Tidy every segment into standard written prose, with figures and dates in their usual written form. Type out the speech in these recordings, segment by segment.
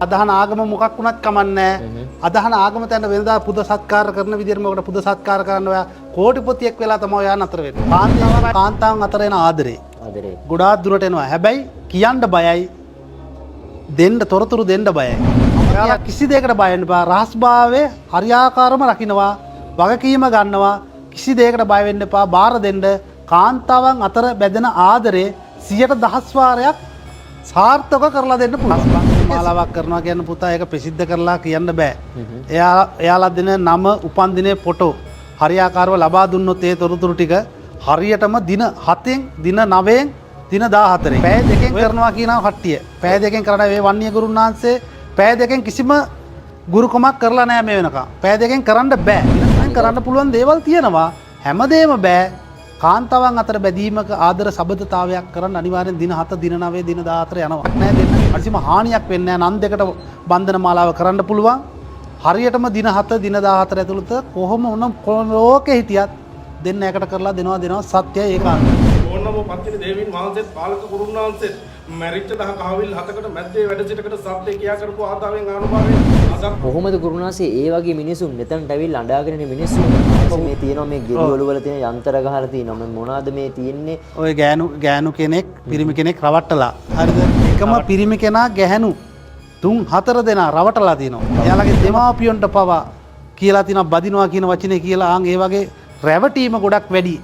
අදහන ආගම මොකක් වුණත් කමන්නේ අදහන ආගම තැන වෙනදා පුද සත්කාර කරන විදිහට මොකට පුද සත්කාර කරන්න ඔයා කෝටිපතියෙක් වෙලා තමයි ඔයා නතර වෙන්නේ. කාන්තාවන් අතර එන ආදරේ ගොඩාක් දුරට එනවා. හැබැයි කියන්න බයයි, දෙන්න තොරතුරු දෙන්න බයයි. ඔයාලා කිසි දෙයකට බය වෙන්න එපා. රහස්භාවයේ හරියාකාරම රකින්නවා, වගකීම ගන්නවා. කිසි දෙයකට බය වෙන්න එපා. බාර දෙන්න. කාන්තාවන් අතර බැඳෙන ආදරේ 100 වාරයක් සාර්ථක කරලා දෙන්න පුළුවන්. මාලාවක් කරනවා කියන පුතා ඒක ප්‍රසිද්ධ කරලා කියන්න බෑ. එයාලා දෙන නම, උපන්දිනේ, ෆොටෝ හරියාකාරව ලබා දුන්නොත් ඒ තොරතුරු ටික හරියටම දින 7න්, දින 9න්, දින 14න් පැය දෙකෙන් කරනවා කියනවා කට්ටිය. පැය දෙකෙන් කරන මේ වන්නිය ගුරුන් වහන්සේ පැය දෙකෙන් කිසිම ගුරුකමක් කරලා නැහැ මේ වෙනකම්. පැය දෙකෙන් කරන්න බෑ. ඉතින් කරන්න පුළුවන් දේවල් තියෙනවා. හැමදේම බෑ. කාන්තාවන් අතර බැඳීමක ආදර සබඳතාවයක් කරන්න අනිවාර්යෙන් දින 7, දින 9, දින 14 යනවා. නෑ දෙන්න කිසිම හානියක් වෙන්නේ නෑ. නන් දෙකට බන්ධන මාලාව කරන්න පුළුවන්. හරියටම දින 7, දින 14 ඇතුළත කොහොම වුණ ලෝකෙ හිටියත් දෙන්න එකට කරලා දෙනවා සත්‍යය ඒකාන්තයි. ඕනම පත්තිනි දේවීන් වහන්සේත් පාලක කුරුන් වහන්සේත් මැරිච්ච 10 කහවිල් 7කට මැද්දේ වැඩ සිටකට සත්‍ය කියා කරපු ආදාවෙන් අනුභවයෙන් කොහොමද ගුරුනාසේ ඒ වගේ මිනිසුන් මෙතනට ඇවිල්ලා අඬාගෙන ඉන්න මිනිස්සු මේ තියෙනවා මේ ගෙඩිවල වල තියෙන යන්ත්‍ර ගහලා තියෙනවා මේ මොනවාද මේ තියෙන්නේ ඔය ගෑනු කෙනෙක් පිරිමි කෙනෙක් රවට්ටලා හරිද එකම පිරිමි කෙනා ගැහැණු 3-4 දෙනා රවටලා තියෙනවා එයාලගේ දෙමාපියන්ට පවා කියලා තියෙනවා බදිනවා කියන වචනේ කියලා ආන් ඒ වගේ රැවටීම ගොඩක් වැඩි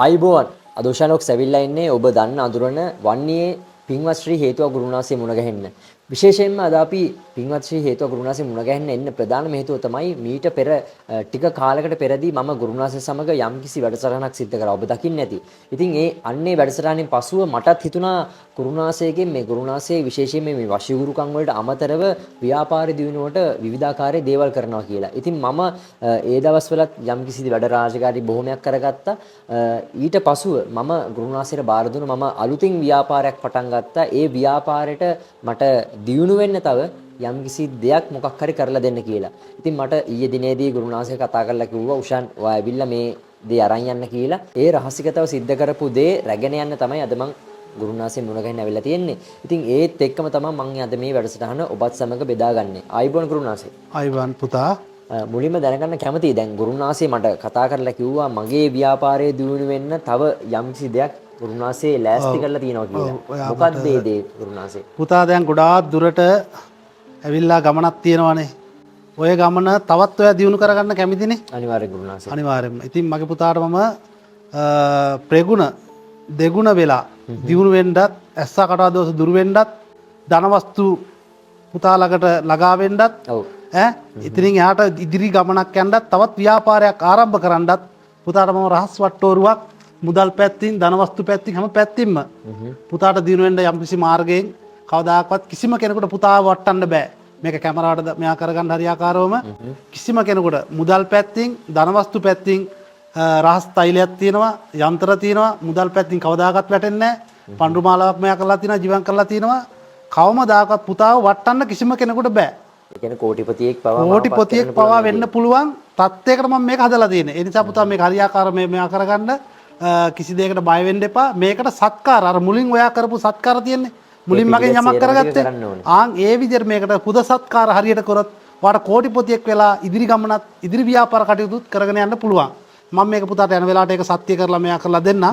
අයිබෝන් අදෝෂානොක් සැවිල්ලා ඉන්නේ ඔබ දන්න අඳුරන වන්නේ පින්වත් ශ්‍රී හේතුව ගුරුනාසේ මුණ ගැහෙන්න. විශේෂයෙන්ම අද අපි පින්වත් ශ්‍රී හේතුව ගුරුනාසේ මුණ ගැහෙන්න එන්න ප්‍රධානම හේතුව තමයි මීට පෙර ටික කාලයකට පෙරදී මම ගුරුනාසේ සමග යම්කිසි වැඩසටහනක් සිද්ධ කරා. ඔබ දකින්නේ නැති. ඉතින් ඒ අන්නේ වැඩසටහනින් පසුව මටත් හිතුණා ගුරුනාසේගෙන් මේ ගුරුනාසේ විශේෂයෙන් මේ වශීගුරුකම් වලට අමතරව ව්‍යාපාර දියුණුවට විවිධාකාරයේ දේවල් කරනවා කියලා. ඉතින් මම ඒ දවස්වලත් යම්කිසි වැඩ රාජකාරී බොහොමයක් කරගත්තා. ඊට පසුව මම ගුරුනාසේට බාර දුන්න මම අලුතින් ව්‍යාපාරයක් පටන් ගත්තා. ඒ ව්‍යාපාරයට මට දියුණු වෙන්න තව යම්කිසි දෙයක් මොකක් හරි කරලා දෙන්න කියලා. ඉතින් මට ඊයේ දිනේදී ගුරුනාසේ කතා කරලා කිව්වා උෂාන් ඔයා ඇවිල්ලා මේ දේ අරන් යන්න කියලා. ඒ රහසිගතව සිද්ධ කරපු දේ රැගෙන යන්න තමයි අද මම ගුරුනාසේ මුණ ගැහෙන්න ඇවිල්ලා තියෙන්නේ. ඉතින් ඒත් එක්කම තමයි මම අද මේ වැඩසටහන ඔබත් සමග බෙදාගන්නේ. ආයිබෝන් ගුරුනාසේ. ආයිබෝන් පුතා. මුලින්ම දැනගන්න කැමතියි දැන් ගුරුනාසේ මට කතා කරලා කිව්වා මගේ ව්‍යාපාරයේ දියුණු වෙන්න තව යම්කිසි දෙයක් ගුරුනාසේ ලෑස්ති කරලා තියෙනවා කියලා. මොකක්ද ඒ දේ ගුරුනාසේ? පුතා දැන් ගොඩාක් දුරට ඇවිල්ලා ගමනක් තියෙනවානේ. ඔය ගමන තවත් ඔයා දියුණු කරගන්න කැමතිනේ? අනිවාර්යෙන් ගුරුනාසේ. අනිවාර්යෙන්ම. ඉතින් මගේ පුතාට මම ප්‍රගුණ දෙගුණ වෙලා දියුණු වෙන්නත්, ඇස්සා කටා දෝෂ දුරු වෙන්නත්, ධනවස්තු පුතා ළඟට ළඟා වෙන්නත්, ඔව්. ඉතින් එහාට ඉදිරි ගමනක් යන්නත්, තවත් ව්‍යාපාරයක් ආරම්භ කරන්නත් පුතාට මම රහස් වට්ටෝරුවක් මුදල් පැත්තින් ධනවස්තු පැත්තින් හැම පැත්තින්ම පුතාට දිනු වෙන්න යම්කිසි මාර්ගයෙන් කවදාකවත් කිසිම කෙනෙකුට පුතාව වටන්න බෑ. මේක කැමරාවට මෙයා කරගන්න හරියාකාරවම කිසිම කෙනෙකුට මුදල් පැත්තින් ධනවස්තු පැත්තින් රහස් තෛලයක් තියෙනවා, යන්ත්‍ර තියෙනවා, මුදල් පැත්තින් කවදාකවත් වැටෙන්නේ නැහැ. පඳුරු මාලාවක් මෙයා කරලා තියෙනවා, ජීවම් කරලා තියෙනවා. කවමදාකවත් පුතාව වටන්න කිසිම කෙනෙකුට බෑ. ඒ කියන්නේ කෝටිපතියෙක් පවා වෙන්න පුළුවන් තත්යකට මම මේක හදලා තියෙන්නේ. ඒ නිසා පුතා මේක හරියාකාර මෙයා කරගන්න කිසි දෙයකට බය වෙන්න එපා. මේකට සත්කාර අර මුලින් ඔයා කරපු සත්කාර තියෙන්නේ. මුලින් මගෙන් යමක් කරගත්තේ. ආන් ඒ විදිහට මේකට පුද සත්කාර හරියට කරොත් ඔයාට කෝටිපතියෙක් වෙලා ඉදිරි ගමනත් ඉදිරි ව්‍යාපාර කටයුතුත් කරගෙන යන්න පුළුවන්. මම මේක පුතාට යන වෙලාවට ඒක සත්‍ය කරලා මෙයා කරලා දෙන්න.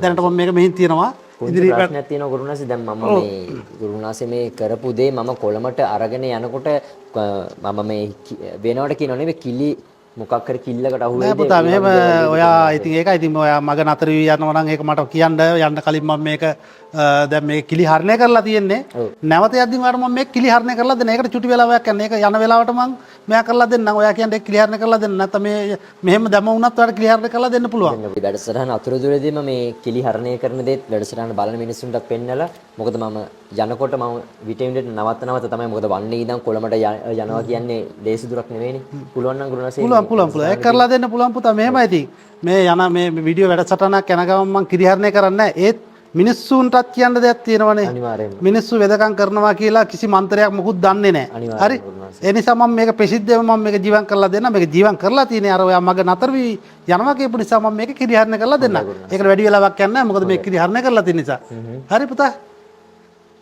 දැනට මම මේක මෙහින් තියනවා. ඉදිරි ප්‍රශ්නයක් තියෙනවා ගුරුනාසේ. දැන් මම මේ ගුරුනාසේ මේ කරපු දේ මම කොළමට අරගෙන යනකොට මම මේ වෙනවට කියනෝ නෙවෙයි කිලි මොකක් හරි කිල්ලකට අහුවෙන්නේ නෑ පුතා මෙහෙම ඔයා ඉතින් ඒකයි ඉතින් ඔයා මග නතර වී යනවා නම් ඒක මට කියන්න යන්න කලින් මම මේක දැන් මේ කිලි හරණය කරලා තියෙන්නේ නැවත යද්දි මට මම මේක කිලි හරණය කරලා දෙන්න ඒකට චුටි වෙලාවක් යන ඒක යන වෙලාවට මම මෙයා කරලා දෙන්නම් ඔයා කියන්නේ ඒක කිලි හරණය කරලා දෙන්න නැත්නම් මේ මෙහෙම දැම වුණත් ඔයාලට කිලි හරණය කරලා දෙන්න පුළුවන් වැඩසටහන අතුරුදුරේදීම මේ කිලි හරණය කරන දේත් වැඩසටහන බලන මිනිස්සුන්ට පෙන්නලා මොකද මම යනකොට මම විටෙන්ඩට නවත්ත තමයි මොකද වන්නේ ඉඳන් කොළමට යනවා කියන්නේ ලේසි දුරක් නෙවෙයිනේ පුළුවන් නම් ගුරුනාසේ පුළුවන් ඒක කරලා දෙන්න පුළුවන් පුතා මෙහෙමයි ඉතින් මේ යන මේ වීඩියෝ වැඩසටහනක් යන ගමන් මම කිරි හරණය කරන්නේ නැහැ ඒත් මිනිස්සුන්ටත් කියන්න දෙයක් තියෙනවනේ. අනිවාර්යයෙන්ම. මිනිස්සු වෙදකම් කරනවා කියලා කිසි මන්ත්‍රයක් මොකුත් දන්නේ නැහැ. හරි. ඒ නිසා මම මේක ප්‍රසිද්ධව මම මේක ජීවම් කරලා දෙන්න. මේක ජීවම් කරලා තියෙන්නේ අර ඔයා මග නතර වී යනවා කියපු නිසා මම මේක කිරිහරණය කරලා දෙන්න. ඒකට වැඩි වෙලාවක් යන්නේ නැහැ. මොකද මේක කිරිහරණය කරලා තියෙන නිසා. හරි පුතා.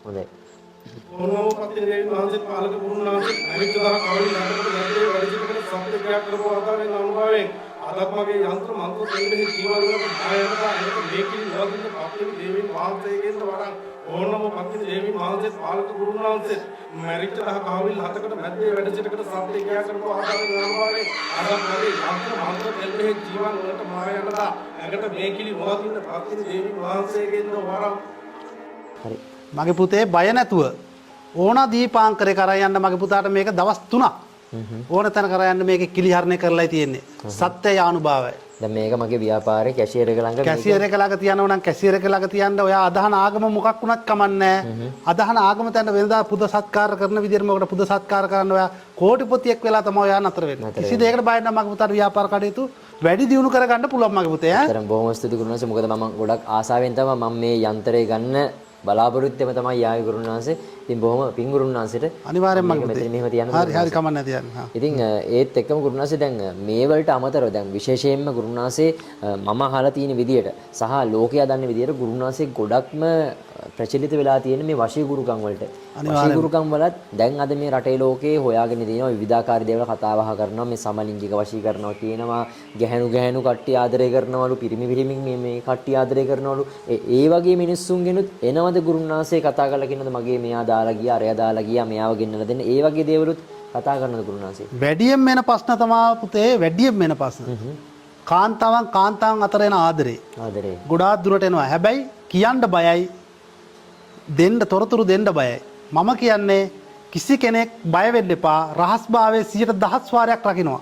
හොඳයි. ඕනම පත්තින දේවීන් වහන්සේත් පාලක ගුරුන් වහන්සේත් මැරිච්ච දහ කවුල් නැටකට නැත්තේ වැඩ සිටකට සම්ප්‍රදායක් කරපු ආදාවෙන් අනුභවයෙන් අදත් මගේ යන්ත්‍ර මන්ත්‍ර දෙන්නේ ජීවන වලට ආයතන ඒක මේකින් නවතින පත්තින දේවීන් වහන්සේගෙන්ද වරන් ඕනම පත්තින දේවීන් වහන්සේත් පාලක ගුරුන් වහන්සේත් මැරිච්ච දහ කවුල් හතකට නැත්තේ වැඩ සිටකට සම්ප්‍රදායක් කරපු ආදාවෙන් අනුභවයෙන් අදත් මගේ යන්ත්‍ර මන්ත්‍ර දෙන්නේ ජීවන වලට ආයතන ඒකට මේකින් නවතින පත්තින දේවීන් වහන්සේගෙන්ද වරන් හරි. මගේ පුතේ බය නැතුව ඕන දීපාංකරේ කරා යන්න මගේ පුතාට මේක දවස් 3ක් ඕන තැන කරා යන්න මේක කිලිහරණය කරලා තියෙන්නේ. සත්‍යය අනුභවයි. දැන් මේක මගේ ව්‍යාපාරේ කැෂියර් එක ළඟ කැසියර් එක ළඟ තියනවා නම් කැසියර් එක ළඟ තියන්න ඔයා අදහන ආගම මොකක් වුණත් කමන්නේ අදහන ආගම තැන වෙනදා පුද සත්කාර කරන විදිහට මොකට පුද සත්කාර කරන්න ඔයා කෝටිපතියෙක් වෙලා තමයි ඔයා නතර වෙන්නේ. කිසි දෙයකට බය නැහැ මගේ පුතාට ව්‍යාපාර කටයුතු වැඩි දියුණු කරගන්න පුළුවන් මගේ පුතේ ඈ. ඇත්තටම බොහොම ස්තුති ගුරුනාංශ. මොකද මම ගොඩක් ආසාවෙන් තමයි මම මේ යන්ත්‍රය ගන්න බලාපොරොත්තුම තමයි යාවි ගුරුනාංශේ. ඉතින් බොහොම පිං ගුරුනාංශයට අනිවාර්යෙන්ම මගේ මෙතන පුතේ. මෙහෙම තියන්න. හරි හරි කමන්නේ තියන්න. ඉතින් ඒත් එක්කම ගුරුනාංශේ දැන් මේ වලට අමතරව දැන් විශේෂයෙන්ම ගුරුනාංශේ මම අහලා තියෙන විදියට සහ ලෝකයා දන්න විදියට ගුරුනාංශේ ගොඩක්ම ප්‍රචලිත වෙලා තියෙන මේ වශී ගුරුකම් වලට. වශී ගුරුකම් වලත් දැන් අද මේ රටේ ලෝකේ හොයාගෙන තියෙනවා විවිධාකාර දේවල් කතා බහ කරනවා මේ සමලිංගික වශී කරනවා කියනවා ගැහැණු කට්ටිය ආදරය කරනවලු පිරිමි මේ කට්ටිය ආදරය කරනවලු ඒ වගේ මිනිස්සුන්ගෙනුත් එනවද ගුරුනාංශේ කතා කරලා කියනද මගේ මෙයා දාලා ගියා අරයා දාලා ගියා මෙයාව ගෙන්නලා දෙන්න ඒ වගේ දේවලුත් කතා කරනද ගුරුනාංශේ? වැඩියෙන් එන ප්‍රශ්න තමයි පුතේ වැඩියෙන් එන ප්‍රශ්න. කාන්තාවන් අතර එන ආදරේ. ගොඩාක් දුරට එනවා. හැබැයි කියන්න බයයි. දෙන්න තොරතුරු දෙන්න බයයි. මම කියන්නේ කිසි කෙනෙක් බය වෙන්න එපා. රහස්භාවයේ 100,000 වාරයක් රකින්නවා.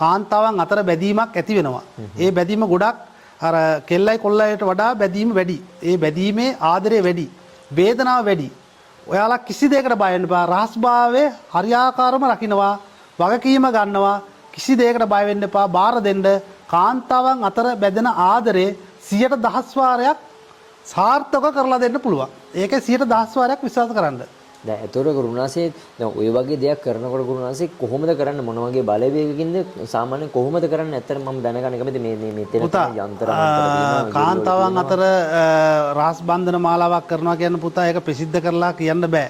කාන්තාවන් අතර බැඳීමක් ඇති වෙනවා. ඒ බැඳීම ගොඩක් අර කෙල්ලයි කොල්ලයිට වඩා බැඳීම වැඩි. ඒ බැඳීමේ ආදරේ වැඩි. වේදනාව වැඩි. ඔයාලා කිසි දෙයකට බය වෙන්න එපා. රහස්භාවයේ හරියාකාරව රකින්නවා. වගකීම ගන්නවා. කිසි දෙයකට බය වෙන්න එපා. බාර දෙන්න. කාන්තාවන් අතර බැඳෙන ආදරේ 100,000 වාරයක් සාර්ථක කරලා දෙන්න පුළුවන්. ඒකේ 100,000 වාරයක් විශ්වාස කරන්න. දැන් ඒතොර ගුරුනාංශේ දැන් ඔය වගේ දෙයක් කරනකොට ගුරුනාංශේ කොහොමද කරන්නේ මොන වගේ බලවේගකින්ද සාමාන්‍යයෙන් කොහොමද කරන්නේ? ඇත්තට මම දැනගන්න කැමති මේ මෙතන යන්ත්‍ර කාන්තාවන් අතර රහස් බන්ධන මාලාවක් කරනවා කියන පුතා ඒක ප්‍රසිද්ධ කරලා කියන්න බෑ.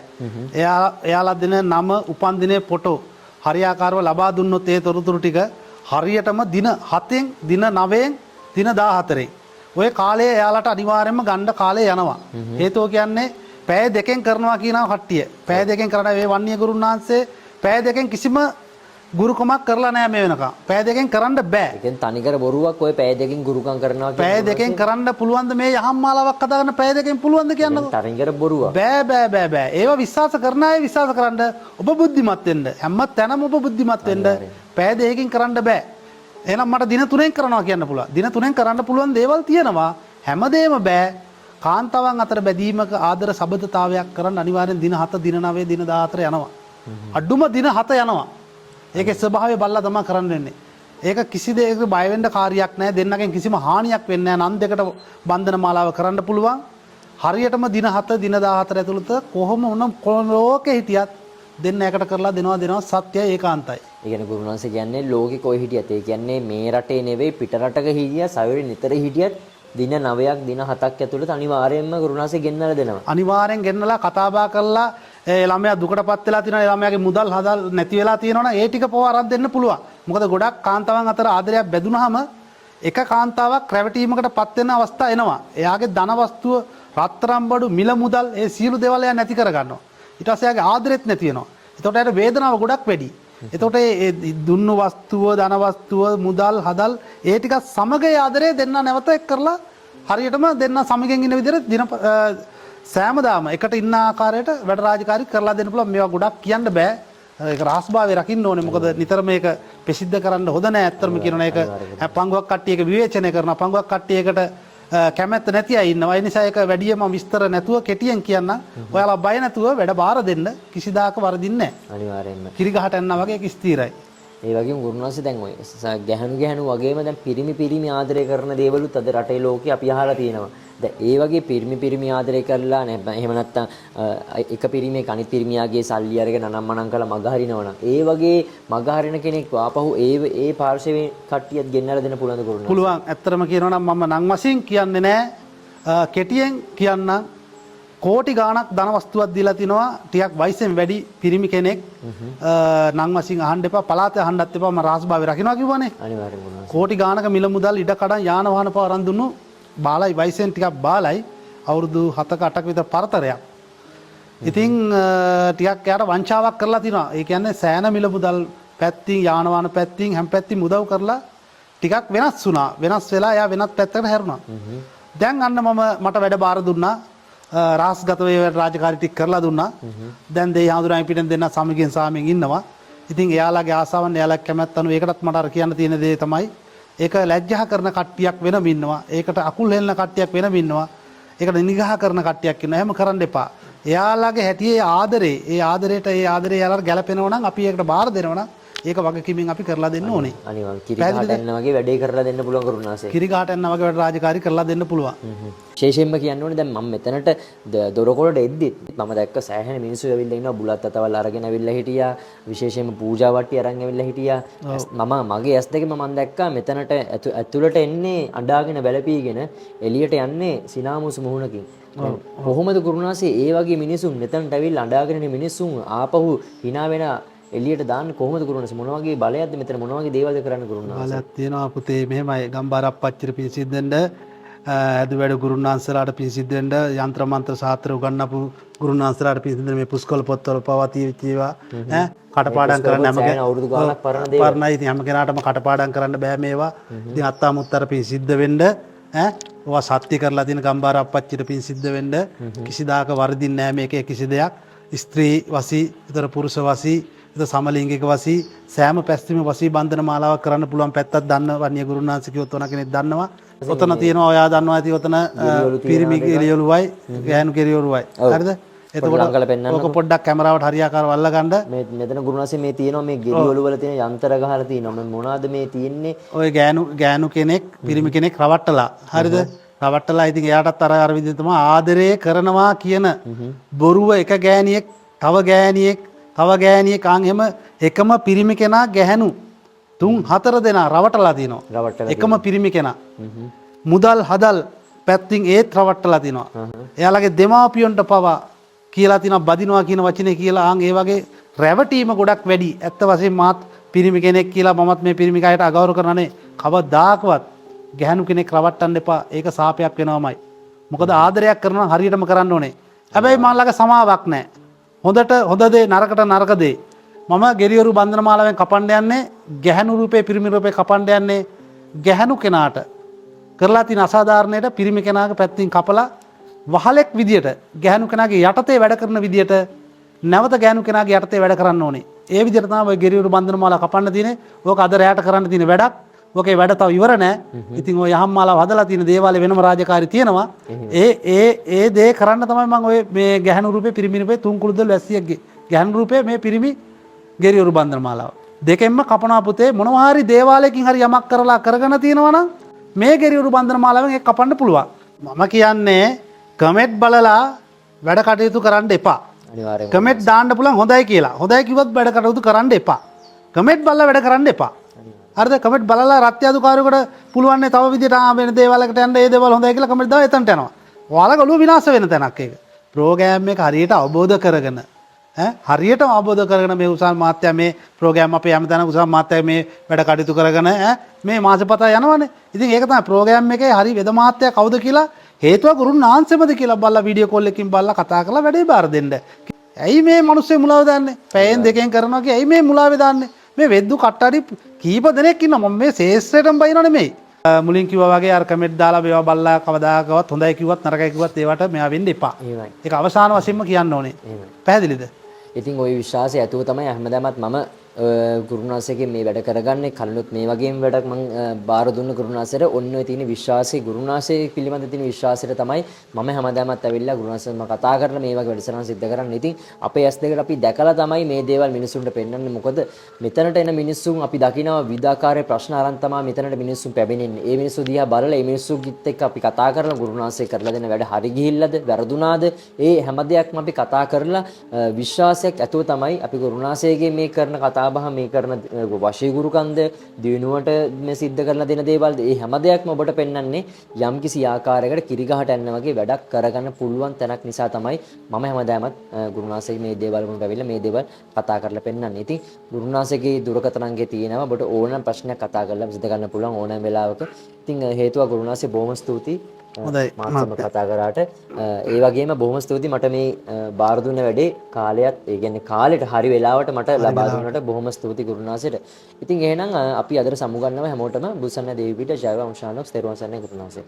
එයාලා දෙන නම උපන්දිනේ ෆොටෝ හරියාකාරව ලබා දුන්නොත් ඒ තොරතුරු ටික හරියටම දින 7න් දින 9න් දින 14න් ඔය කාලේ එයාලට අනිවාර්යයෙන්ම ගන්න කාලේ යනවා. හේතුව කියන්නේ පැය දෙකෙන් කරනවා කියනවා කට්ටිය. පැය දෙකෙන් කරන මේ වන්නිය ගුරුනාංශේ පැය දෙකෙන් කිසිම ගුරුකමක් කරලා නැහැ මේ වෙනකම්. පැය දෙකෙන් කරන්න බෑ. ඒ කියන්නේ තනිකර බොරුවක් ඔය පැය දෙකෙන් ගුරුකම් කරනවා කියන්නේ. පැය දෙකෙන් කරන්න පුළුවන්ද මේ යහම් මාලාවක් හදාගන්න පැය දෙකෙන් පුළුවන්ද කියන්නකෝ. තනිකර බොරුවක්. බෑ. ඒවා විශ්වාස කරන අය විශ්වාස කරන්න ඔබ බුද්ධිමත් වෙන්න. හැම තැනම ඔබ බුද්ධිමත් වෙන්න. පැය දෙකකින් කරන්න බෑ. එහෙනම් මට දින 3න් කරනවා කියන්න පුළුවන්. දින 3න් කරන්න පුළුවන් දේවල් තියෙනවා. හැමදේම බෑ. කාන්තාවන් අතර බැඳීමක ආදර සබඳතාවයක් කරන්න අනිවාර්යෙන් දින 7 දින 9 දින 14 යනවා. අඩුම දින 7 යනවා. ඒකේ ස්වභාවය බලලා තමයි කරන්න වෙන්නේ. ඒක කිසි දෙයකට බය වෙන්න කාර්යයක් නැහැ. දෙන්නගෙන් කිසිම හානියක් වෙන්නේ නැහැ. නන් දෙකට බන්ධන මාලාව කරන්න පුළුවන්. හරියටම දින 7 දින 14 ඇතුළත කොහොම වුණ ලෝකෙ හිටියත් දෙන්න එකට කරලා දෙනවා සත්‍යය ඒකාන්තයි. ඒ කියන්නේ ගුරුනාංශ කියන්නේ ලෝකෙ කොයි හිටියත් ඒ කියන්නේ මේ රටේ නෙවෙයි පිට රටක හිටියත් සයුරේ නිතර හිටියත් දින 9ක් දින 7ක් ඇතුළත අනිවාර්යයෙන්ම ගුරුනාංශ ගෙන්නලා දෙනවා. අනිවාර්යෙන් ගෙන්නලා කතා බහ කරලා ඒ ළමයා දුකටපත් වෙලා තියෙනවා. ඒ ළමයාගේ මුදල් හදල් නැති වෙලා තියෙනවනේ ඒ ටික පව අරන් දෙන්න පුළුවන්. මොකද ගොඩක් කාන්තාවන් අතර ආදරයක් බැඳුනහම එක කාන්තාවක් රැවටීමකටපත් වෙන අවස්ථා එනවා. එයාගේ ධන වස්තුව රත්තරන් බඩු මිල මුදල් ඒ සියලු දේවල් එයා නැති කර ගන්නවා. ඊට පස්සේ එයාගේ ආදරෙත් නැති වෙනවා. එතකොට එයාට වේදනාව ගොඩක් වැඩි. එතකොට ඒ දුන්නු වස්තුව ධන වස්තුව මුදල් හදල් ඒ ටික සමග ආදරේ දෙන්න නැවත එක් කරලා හරියටම දෙන්න සමගින් ඉන්න විදිහට දින සෑමදාම එකට ඉන්න ආකාරයට වැඩ රාජකාරී කරලා දෙන්න පුළුවන්. මේවා ගොඩක් කියන්න බෑ. ඒක රහස්භාවය රකින්න ඕනේ. මොකද නිතර මේක ප්‍රසිද්ධ කරන්න හොඳ නෑ. ඇත්තටම කියනවා ඒක පංගුවක් කට්ටිය ඒක විවේචනය කරනවා. පංගුවක් කට්ටිය ඒකට කැමැත්ත නැති අය ඉන්නවා. ඒ නිසා ඒක වැඩියම විස්තර නැතුව කෙටියෙන් කියන්න. ඔයාලා බය නැතුව වැඩ බාර දෙන්න. කිසිදාක වරදින්නේ නැහැ. අනිවාර්යයෙන්ම. කිරි ගහට යනවා වගේ ඒක ස්ථිරයි. ඒ වගේම ගුරුනාංශ දැන් ඔය ගැහණු වගේම දැන් පිරිමි ආදරය කරන දේවලුත් අද රටේ ලෝකේ අපි අහලා තියෙනවා. දැන් ඒ වගේ පිරිමි ආදරය කරලා එහෙම නැත්නම් එක පිරිමියෙක් අනිත් පිරිමියාගේ සල්ලි අරගෙන අනම්මනම් කරලා මග හරිනවා නම් ඒ වගේ මග හරින කෙනෙක් ආපහු ඒ පාර්ශවයේ කට්ටියත් ගෙන්නලා දෙන්න පුළුවන්ද කරුණා? පුළුවන්. ඇත්තටම කියනවා නම් මම නම් වශයෙන් කියන්නේ නැහැ. කෙටියෙන් කියන්නම් කෝටි ගාණක් ධන වස්තුවක් දීලා තිනවා ටිකක් වයසෙන් වැඩි පිරිමි කෙනෙක් නම් වශයෙන් අහන්න එපා පලාතේ අහන්නත් එපා මම රාස්භාවේ රකින්නවා කිව්වනේ අනිවාර්යෙන්ම කෝටි ගාණක මිල මුදල් ඉඩ කඩන් යාන වාහන පාව අරන් දුන්නු බාලයි වයසෙන් ටිකක් බාලයි අවුරුදු 7ක 8ක විතර පරතරයක් ඉතින් ටිකක් යාට වංචාවක් කරලා තිනවා ඒ කියන්නේ සෑන මිල මුදල් පැත්තින් යාන වාහන පැත්තින් හැම පැත්තින් මුදව් කරලා ටිකක් වෙනස් වුණා වෙනස් වෙලා එයා වෙනත් පැත්තකට හැරුණා දැන් අන්න මට වැඩ බාර දුන්නා රාස්ගත වේ රාජකාරී ටික කරලා දුන්නා. දැන් දෙයි හඳුනායි පිටෙන් දෙන්න සමගින් සාමයෙන් ඉන්නවා. ඉතින් එයාලගේ ආසාවන් එයාලගේ කැමැත්ත අනුව ඒකටත් මට අර කියන්න තියෙන දේ තමයි ඒක ලැජ්ජා කරන කට්ටියක් වෙනම ඉන්නවා. ඒකට අකුල් හෙලන කට්ටියක් වෙනම ඉන්නවා. ඒකට නිගහ කරන කට්ටියක් ඉන්නවා. එහෙම කරන්න එපා. එයාලගේ හැටියේ ආදරේ ඒ ආදරයට ඒ ආදරේ එයාලට ගැලපෙනවා නම් අපි ඒකට බාර දෙනවා නම් ඒක වගකීමෙන් අපි කරලා දෙන්න ඕනේ. අනිවාර්යෙන් කිරිගහට යන වගේ වැඩේ කරලා දෙන්න පුළුවන් කරුණාසේ. කිරිගහට යන වගේ වැඩ රාජකාරී කරලා දෙන්න පුළුවන්. විශේෂයෙන්ම කියන්න ඕනේ දැන් මම මෙතනට දොරකොළට එද්දි මම දැක්ක සෑහෙන මිනිස්සු ඇවිල්ලා ඉන්නවා බුලත් අතවල් අරගෙන ඇවිල්ලා හිටියා විශේෂයෙන්ම පූජා වට්ටි අරන් ඇවිල්ලා හිටියා මම මගේ ඇස් දෙකෙන් මම දැක්කා මෙතනට ඇතුළට එන්නේ අඬාගෙන වැළපීගෙන එළියට යන්නේ සිනාමුසු මුහුණකින් කොහොමද කරුණාසේ ඒ වගේ මිනිසුන් මෙතනට ඇවිල්ලා අඬාගෙන ඉන්න මිනිසුන් ආපහු hina වෙන එළියට දාන්න කොහොමද කරුණාසේ මොන වගේ බලයක්ද මෙතන මොන වගේ දේවල්ද කරන්න කරුණාසේ බලයක් තියෙනවා පුතේ මෙහෙමයි ගම්බාර අපච්චිට පිසිද්දෙන්ද ඇදු වැඩ ගුරුනාන්සලාට පිසිද්ද වෙන්න යంత్ర මන්ත්‍ර ශාස්ත්‍ර උගන්වපු ගුරුනාන්සලාට පිසිද්ද මේ පුස්කොළ පොත්වල පවා තියෙනවා ඈ කටපාඩම් කරන්න හැමකේ අවුරුදු ගානක් පරණ දේවල් පරණයි ඉතින් හැම කෙනාටම කටපාඩම් කරන්න බෑ මේවා ඉතින් අත්තා මුත්තර පිසිද්ද වෙන්න ඈ ඔවා සත්‍ය කරලා තියෙන ගම්බාර අපච්චිට පිසිද්ද වෙන්න කිසිදාක වරදින්නේ නෑ මේකේ කිසි දෙයක් ස්ත්‍රී වසී විතර පුරුෂ වසී විතර සමලිංගික වසී සෑම පැස්තිම වසී බන්ධන මාලාවක් කරන්න පුළුවන් පැත්තක් දන්න වන්‍ය ගුරුනාන්ස කිව්වොත් ඔන කෙනෙක් දන්නවා ඔතන තියෙනවා ඔයා දන්නවා ඇති ඔතන පිරිමි කෙලියලුවයි ගෑනු කෙලියලුවයි හරිද එතකොට ඔක පොඩ්ඩක් කැමරාවට හරියාකාරව අල්ලගන්න මේ මෙතන ගුරුනාසේ මේ තියෙනවා මේ ගෙඩිවල වල තියෙන යන්ත්‍ර ගහලා තියෙනවා මේ මොනවාද මේ තියෙන්නේ ඔය ගෑනු කෙනෙක් පිරිමි කෙනෙක් රවට්ටලා හරිද රවට්ටලා ඉතින් එයාටත් අර විදිහට තමයි ආදරය කරනවා කියන බොරුව එක ගෑණියෙක් තව ගෑණියෙක් ආන් එහෙම එකම පිරිමි කෙනා ගැහැණු 3-4 දෙනා රවටලා තිනවා එකම පිරිමි කෙනා මුදල් හදල් පැත්තින් ඒත් රවට්ටලා තිනවා එයාලගේ දෙමාපියන්ට පවා කියලා තිනවා බදිනවා කියන වචනේ කියලා ආන් ඒ වගේ රැවටීම ගොඩක් වැඩි ඇත්ත වශයෙන්ම මාත් පිරිමි කෙනෙක් කියලා මමත් මේ පිරිමි කයට අගෞරව කරනනේ කවදාකවත් ගැහැණු කෙනෙක් රවට්ටන්න එපා ඒක සාපයක් වෙනවමයි මොකද ආදරයක් කරනවා හරියටම කරන්න ඕනේ හැබැයි මම ළඟ සමාවක් නැහැ හොඳට හොඳ දේ නරකට නරක දේ මම ගෙරියරු බන්ධන මාලාවෙන් කපන්න යන්නේ ගැහැණු රූපේ පිරිමි රූපේ කපන්න යන්නේ ගැහැණු කෙනාට කරලා තියෙන අසාධාරණයට පිරිමි කෙනාගේ පැත්තෙන් කපලා වහලෙක් විදියට ගැහැණු කෙනාගේ යටතේ වැඩ කරන විදියට නැවත ගැහැණු කෙනාගේ යටතේ වැඩ කරන්න ඕනේ. ඒ විදියට තමයි ගෙරියරු බන්ධන මාලා කපන්න තියෙන්නේ. ඕක අද රැයට කරන්න තියෙන වැඩක්. ඕකේ වැඩ තව ඉවර නැහැ. ඉතින් ඔය යහම් මාලාව හදලා තියෙන දේවාලේ වෙනම රාජකාරී තියෙනවා. ඒ දේ කරන්න තමයි මම ඔය මේ ගැහැණු රූපේ පිරිමි රූපේ තුන් කුළුදල් වැස්සියෙක්ගේ ගැහැණු රූපේ මේ පිරිමි ගෙරියරු බන්ධන මාලාව. දෙකෙන්ම කපනවා පුතේ මොනවා හරි දේවාලයකින් හරි යමක් කරලා කරගෙන තියෙනවා නම් මේ ගෙරියරු බන්ධන මාලාවෙන් ඒක කපන්න පුළුවන්. මම කියන්නේ කමෙන්ට් බලලා වැඩ කටයුතු කරන්න එපා. අනිවාර්යයෙන්ම කමෙන්ට් දාන්න පුළුවන් හොඳයි කියලා. හොඳයි කිව්වත් වැඩ කටයුතු කරන්න එපා. කමෙන්ට් බලලා වැඩ කරන්න එපා. හරිද? කමෙන්ට් බලලා රත්යාදුකාරයෙකුට පුළුවන් නේ තව විදිහට වෙන දේවල්කට යන්න ඒ දේවල් හොඳයි කියලා කමෙන්ට් දාලා එතනට යනවා. ඔයාලගේ ඔළුව විනාශ වෙන තැනක් ඒක. ප්‍රෝග්‍රෑම් එක හරියට අවබෝධ කරගෙන හරියටම අවබෝධ කරගෙන මේ උසාල් මාත්‍යා මේ ප්‍රෝග්‍රෑම් අපේ යම් තැනක උසාල් මාත්‍යා මේ වැඩ කටයුතු කරගෙන මේ මාසෙපතා යනවනේ. ඉතින් ඒක තමයි ප්‍රෝග්‍රෑම් එකේ හරි වෙද මාත්‍යා කවුද කියලා හේතුව ගුරුනාන්සෙමද කියලා බලලා වීඩියෝ කෝල් එකකින් බලලා කතා කරලා වැඩේ බාර දෙන්න. ඇයි මේ මිනිස්සු මුලාව දාන්නේ? පැයෙන් දෙකෙන් කරනවා කිය ඇයි මේ මුලාවේ දාන්නේ? මේ වෙද්දු කට්ටඩි කීප දෙනෙක් ඉන්නවා. මම මේ ශේෂ්ත්‍රයටම බයිනව නෙමෙයි. මුලින් කිව්වා වගේ අර කමෙන්ට් දාලා මේවා බලලා කවදාකවත් හොඳයි කිව්වත් නරකයි කිව්වත් ඒවට මෙයා වෙන්න එපා. ඒක අවසාන වශයෙන්ම කියන්න ඕනේ. පැහැදිලිද? ඉතින් ওই විශ්වාසය ඇතුව තමයි හැමදාමත් මම ගුරුනාසයේ මේ වැඩ කරගන්නේ කලිනුත් මේ වගේම වැඩක් මම බාර දුන්න ගුරුනාසයට ඔන්න ඔය තියෙන විශ්වාසය ගුරුනාසයේ පිළිබඳ තියෙන විශ්වාසයට තමයි මම හැමදාමත් ඇවිල්ලා ගුරුනාසයම කතා කරලා මේ වගේ වැඩසටහන් සිද්ධ කරන්නේ. ඉතින් අපේ ඇස් දෙකට අපි දැකලා තමයි මේ දේවල් මිනිස්සුන්ට පෙන්වන්නේ. මොකද මෙතනට එන මිනිස්සුන් අපි දකිනවා විවිධාකාරයේ ප්‍රශ්න අරන් තමයි මෙතනට මිනිස්සුන් පැමිණෙන්නේ. ඒ මිනිස්සු දිහා බලලා ඒ මිනිස්සුගිත් එක්ක අපි කතා කරලා ගුරුනාසය කරලා දෙන වැඩ හරි ගිහිල්ලාද වැරදුනාද ඒ හැම දෙයක්ම අපි කතා කරලා විශ්වාසයක් ඇතුව තමයි අපි ගුරුනාසයගේ මේ කරන කතාබහ මේ කරන වශීගුරුකන්ද දිනුවට මේ සිද්ධ කරලා දෙන දේවල්ද ඒ හැම දෙයක්ම ඔබට පෙන්වන්නේ යම්කිසි ආකාරයකට කිරිගහට යන්න වගේ වැඩක් කරගන්න පුළුවන් තැනක් නිසා තමයි මම හැමදාමත් ගුරුනාසයේ මේ දේවල් වලට ඇවිල්ලා මේ දේවල් කතා කරලා පෙන්වන්නේ. ඉතින් ගුරුනාසයේ දුරකථන අංකය තියෙනවා ඔබට ඕනම ප්‍රශ්නයක් කතා කරලා විසඳ ගන්න පුළුවන් ඕනෑම වෙලාවක. ඉතින් හේතුව ගුරුනාසයේ බොහොම ස්තුතියි. හොඳයි මාත්ම කතා කරාට ඒ වගේම බොහොම ස්තුතියි මට මේ බාර දුන්න වැඩේ කාලයත් ඒ කියන්නේ කාලෙට හරි වෙලාවට මට ලබා දුන්නට බොහොම ස්තුතියි ගුරුනාසයට. ඉතින් එහෙනම් අපි අදට සමුගන්නවා හැමෝටම බුසන්න දේවිපිට ජයවංශානොක් ස්තේරුවන් සරණයි ගුරුනාසය.